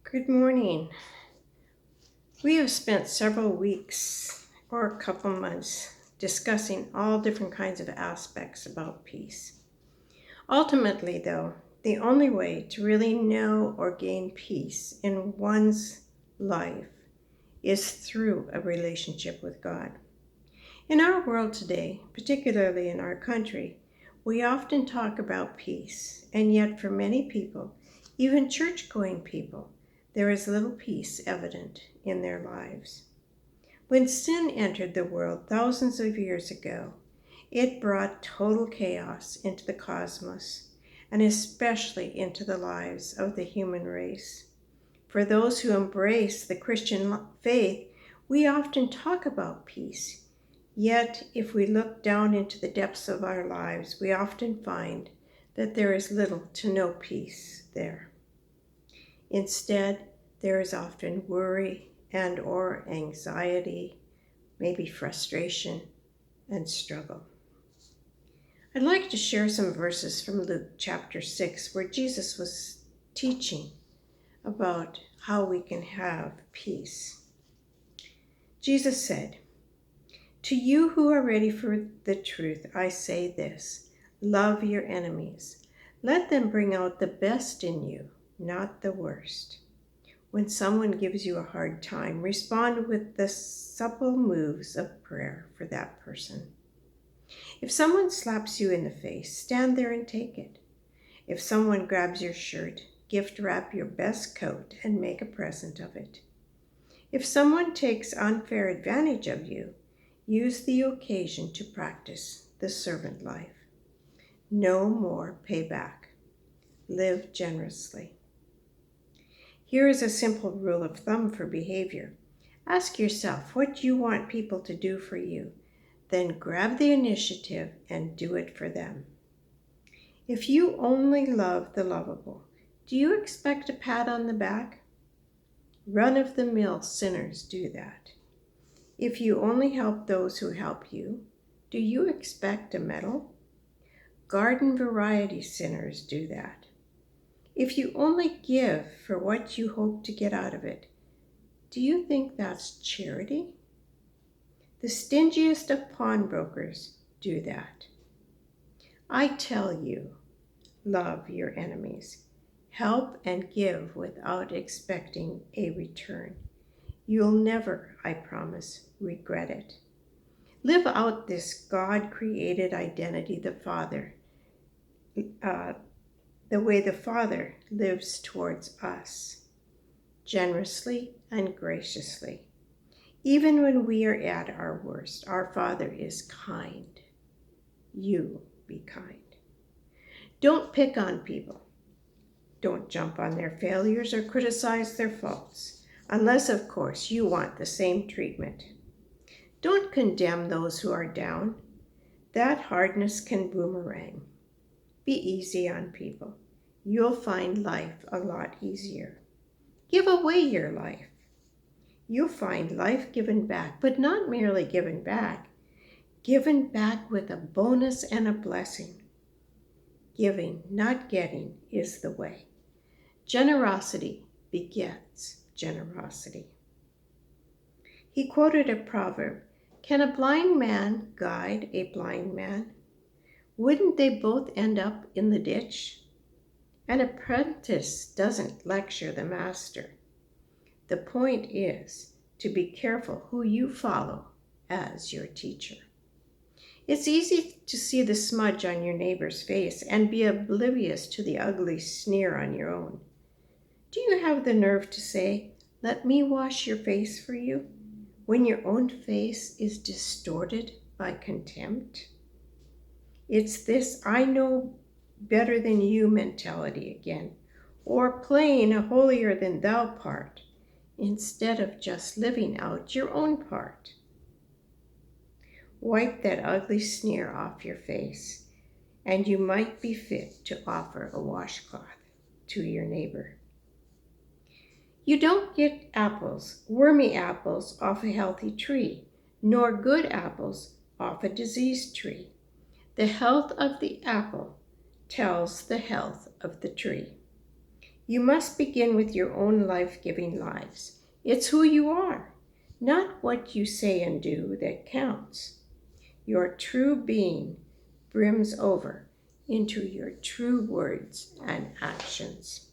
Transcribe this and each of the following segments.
Good morning. We have spent several weeks or a couple months discussing all different kinds of aspects about peace. Ultimately, though, the only way to really know or gain peace in one's life is through a relationship with God. In our world today, particularly in our country, we often talk about peace, and yet for many people, even church-going people, there is little peace evident in their lives. When sin entered the world thousands of years ago, it brought total chaos into the cosmos, and especially into the lives of the human race. For those who embrace the Christian faith, we often talk about peace. Yet, if we look down into the depths of our lives, we often find that there is little to no peace there. Instead, there is often worry and or anxiety, maybe frustration and struggle. I'd like to share some verses from Luke chapter 6 where Jesus was teaching about how we can have peace. Jesus said, "To you who are ready for the truth, I say this, love your enemies. Let them bring out the best in you, not the worst. When someone gives you a hard time, respond with the supple moves of prayer for that person. If someone slaps you in the face, stand there and take it. If someone grabs your shirt, gift wrap your best coat and make a present of it. If someone takes unfair advantage of you, use the occasion to practice the servant life. No more payback. Live generously." Here is a simple rule of thumb for behavior. Ask yourself what you want people to do for you, then grab the initiative and do it for them. If you only love the lovable, do you expect a pat on the back? Run-of-the-mill sinners do that. If you only help those who help you, do you expect a medal? Garden variety sinners do that. If you only give for what you hope to get out of it, do you think that's charity? The stingiest of pawnbrokers do that. I tell you, love your enemies. Help and give without expecting a return. You'll never, I promise, regret it. Live out this God-created identity, the way the Father lives towards us, generously and graciously. Even when we are at our worst, our Father is kind. You be kind. Don't pick on people. Don't jump on their failures or criticize their faults, unless, of course, you want the same treatment. Don't condemn those who are down. That hardness can boomerang. Be easy on people. You'll find life a lot easier. Give away your life. You'll find life given back, but not merely given back with a bonus and a blessing. Giving, not getting, is the way. Generosity begets generosity. He quoted a proverb, "Can a blind man guide a blind man? Wouldn't they both end up in the ditch?" An apprentice doesn't lecture the master. The point is to be careful who you follow as your teacher. It's easy to see the smudge on your neighbor's face and be oblivious to the ugly sneer on your own. Do you have the nerve to say, "Let me wash your face for you," when your own face is distorted by contempt? It's this "I know better than you" mentality again, or playing a holier than thou part, instead of just living out your own part. Wipe that ugly sneer off your face, and you might be fit to offer a washcloth to your neighbor. You don't get apples, wormy apples, off a healthy tree, nor good apples off a diseased tree. The health of the apple tells the health of the tree. You must begin with your own life-giving lives. It's who you are, not what you say and do, that counts. Your true being brims over into your true words and actions.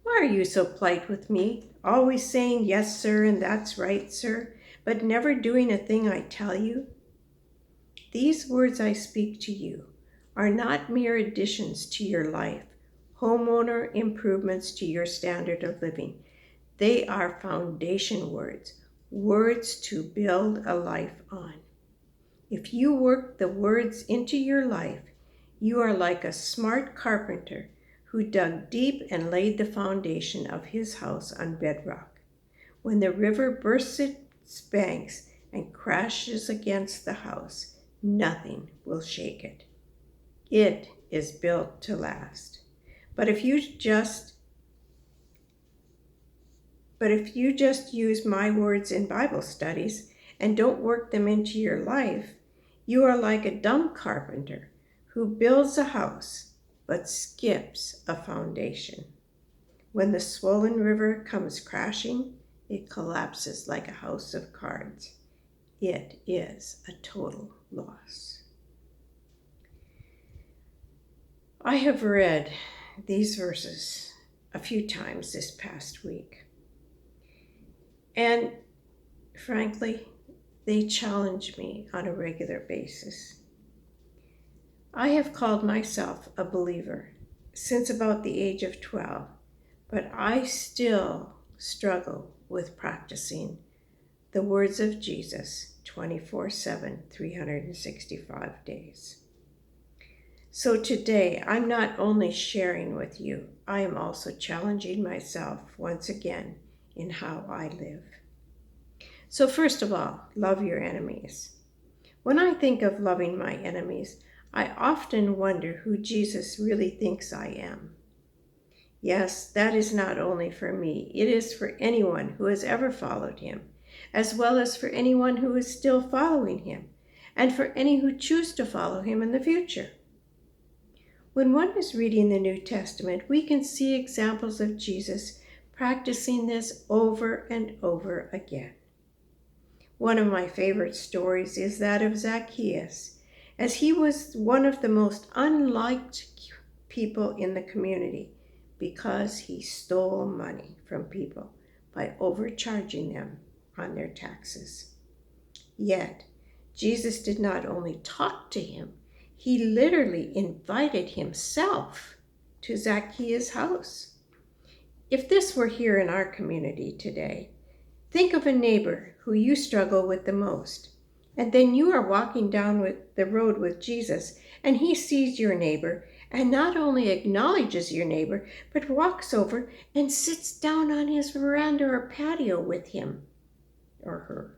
Why are you so polite with me, always saying yes, sir, and that's right, sir, but never doing a thing I tell you? These words I speak to you are not mere additions to your life, homeowner improvements to your standard of living. They are foundation words, words to build a life on. If you work the words into your life, you are like a smart carpenter who dug deep and laid the foundation of his house on bedrock. When the river bursts its banks and crashes against the house, nothing will shake it. It is built to last. But if you just use my words in Bible studies and don't work them into your life, you are like a dumb carpenter who builds a house but skips a foundation. When the swollen river comes crashing, it collapses like a house of cards. It is a total loss. I have read these verses a few times this past week, and frankly, they challenge me on a regular basis. I have called myself a believer since about the age of 12, but I still struggle with practicing the words of Jesus 24/7, 365 days. So today, I'm not only sharing with you, I am also challenging myself once again in how I live. So first of all, love your enemies. When I think of loving my enemies, I often wonder who Jesus really thinks I am. Yes, that is not only for me, it is for anyone who has ever followed him, as well as for anyone who is still following him, and for any who choose to follow him in the future. When one is reading the New Testament, we can see examples of Jesus practicing this over and over again. One of my favorite stories is that of Zacchaeus, as he was one of the most unliked people in the community because he stole money from people by overcharging them on their taxes. Yet, Jesus did not only talk to him, he literally invited himself to Zacchaeus' house. If this were here in our community today, think of a neighbor who you struggle with the most, and then you are walking down the road with Jesus, and he sees your neighbor and not only acknowledges your neighbor, but walks over and sits down on his veranda or patio with him or her.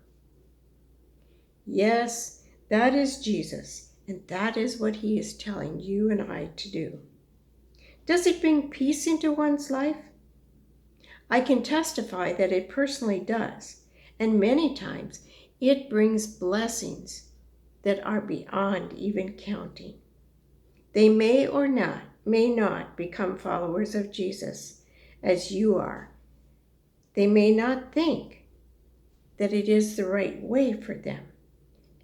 Yes, that is Jesus, and that is what he is telling you and I to do. Does it bring peace into one's life? I can testify that it personally does, and many times it brings blessings that are beyond even counting. They may not become followers of Jesus as you are. They may not think that it is the right way for them,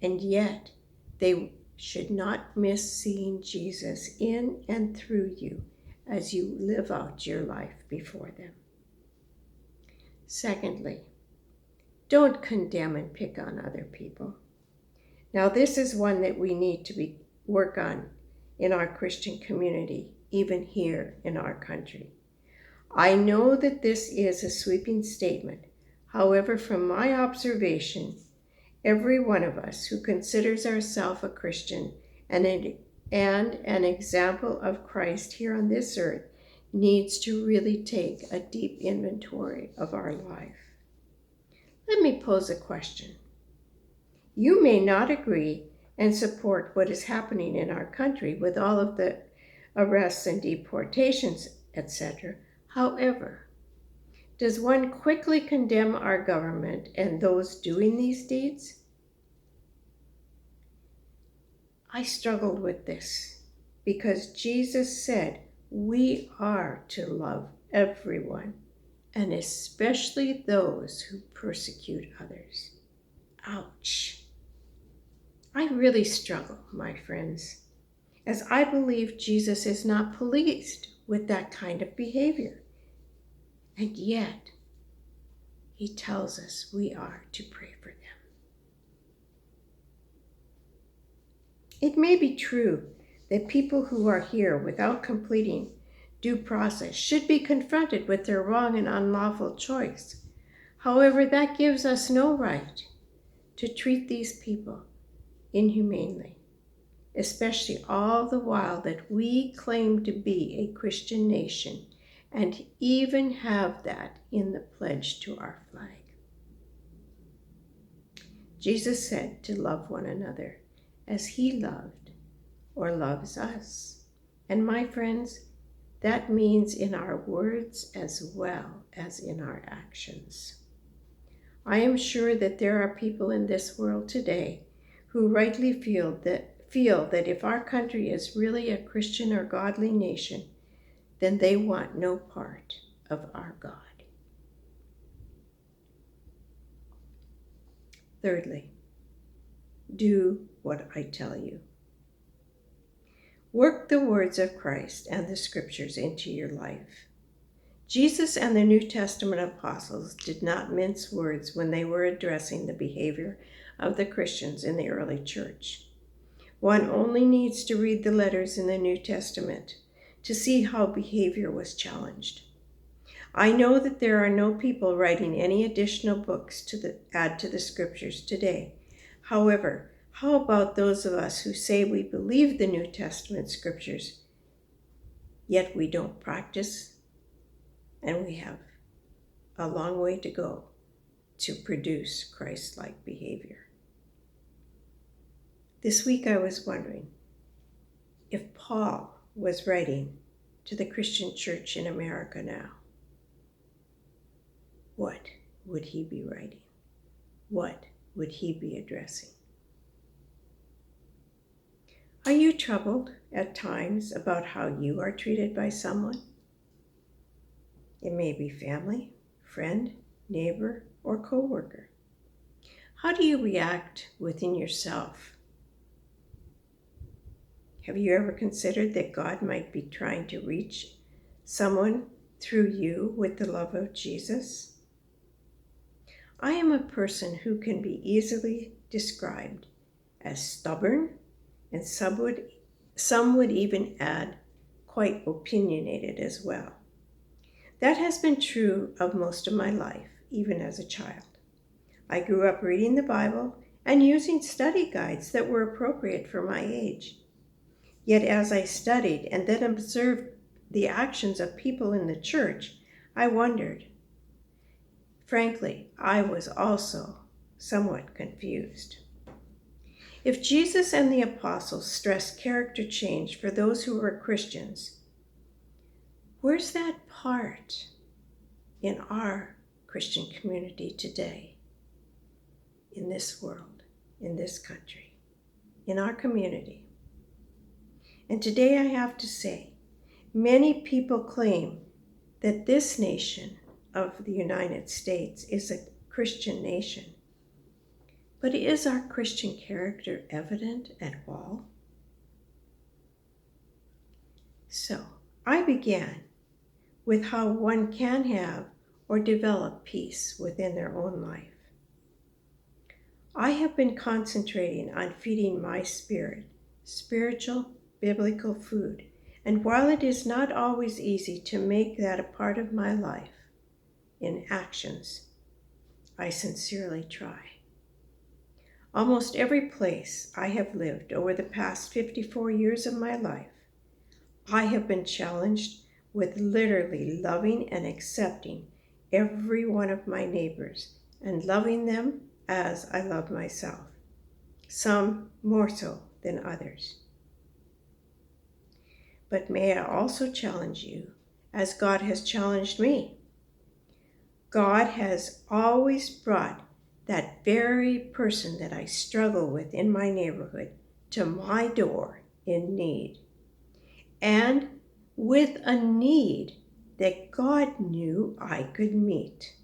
and yet they should not miss seeing Jesus in and through you as you live out your life before them. Secondly, don't condemn and pick on other people. Now, this is one that we need to work on in our Christian community, even here in our country. I know that this is a sweeping statement. However, from my observation, every one of us who considers ourselves a Christian and an example of Christ here on this earth needs to really take a deep inventory of our life. Let me pose a question. You may not agree and support what is happening in our country with all of the arrests and deportations, etc. However, does one quickly condemn our government and those doing these deeds? I struggled with this because Jesus said, We are to love everyone, and especially those who persecute others. Ouch. I really struggle, my friends, as I believe Jesus is not pleased with that kind of behavior. And yet, he tells us we are to pray for them. It may be true that people who are here without completing due process should be confronted with their wrong and unlawful choice. However, that gives us no right to treat these people inhumanely, especially all the while that we claim to be a Christian nation and even have that in the pledge to our flag. Jesus said to love one another as he loved or loves us. And my friends, that means in our words as well as in our actions. I am sure that there are people in this world today who rightly feel that if our country is really a Christian or godly nation, then they want no part of our God. Thirdly, do what I tell you. Work the words of Christ and the scriptures into your life. Jesus and the New Testament apostles did not mince words when they were addressing the behavior of the Christians in the early church. One only needs to read the letters in the New Testament to see how behavior was challenged. I know that there are no people writing any additional books to add to the scriptures today. However, how about those of us who say we believe the New Testament scriptures, yet we don't practice, and we have a long way to go to produce Christ-like behavior? This week I was wondering if Paul was writing to the Christian church in America now, what would he be writing? What would he be addressing? Are you troubled at times about how you are treated by someone? It may be family, friend, neighbor, or coworker. How do you react within yourself? Have you ever considered that God might be trying to reach someone through you with the love of Jesus? I am a person who can be easily described as stubborn, and some would even add quite opinionated as well. That has been true of most of my life, even as a child. I grew up reading the Bible and using study guides that were appropriate for my age. Yet as I studied and then observed the actions of people in the church, I wondered. Frankly, I was also somewhat confused. If Jesus and the apostles stressed character change for those who were Christians, where's that part in our Christian community today, in this world, in this country, in our community? And today I have to say, many people claim that this nation of the United States is a Christian nation. But is our Christian character evident at all? So, I began with how one can have or develop peace within their own life. I have been concentrating on feeding my spirit, spiritual, biblical food, and while it is not always easy to make that a part of my life in actions, I sincerely try. Almost every place I have lived over the past 54 years of my life, I have been challenged with literally loving and accepting every one of my neighbors and loving them as I love myself, some more so than others. But may I also challenge you, as God has challenged me. God has always brought that very person that I struggle with in my neighborhood to my door in need. And with a need that God knew I could meet.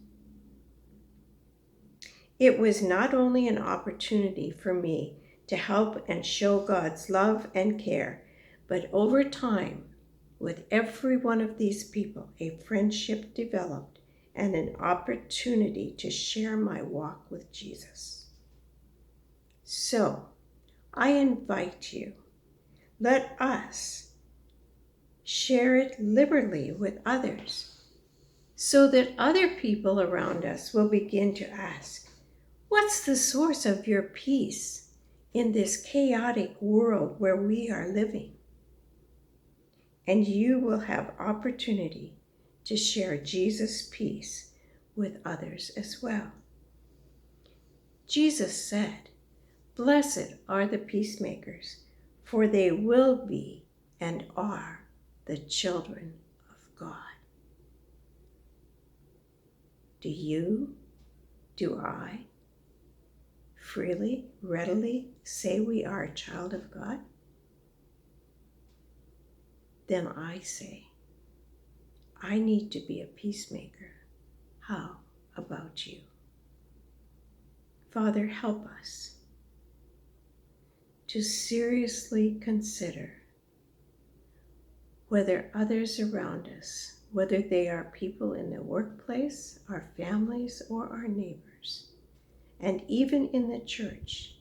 It was not only an opportunity for me to help and show God's love and care, but over time, with every one of these people, a friendship developed and an opportunity to share my walk with Jesus. So, I invite you, let us share it liberally with others so that other people around us will begin to ask, what's the source of your peace in this chaotic world where we are living? And you will have opportunity to share Jesus' peace with others as well. Jesus said, "Blessed are the peacemakers, for they will be and are the children of God." Do I freely, readily say we are a child of God? Then I say, I need to be a peacemaker. How about you? Father, help us to seriously consider whether others around us, whether they are people in the workplace, our families, or our neighbors, and even in the church,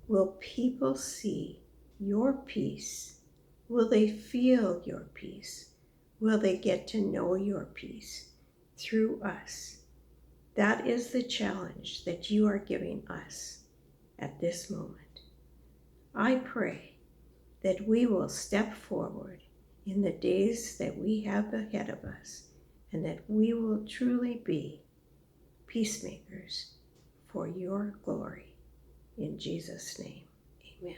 will people see your peace? Will they feel your peace? Will they get to know your peace through us? That is the challenge that you are giving us at this moment. I pray that we will step forward in the days that we have ahead of us, and that we will truly be peacemakers for your glory. In Jesus' name, amen.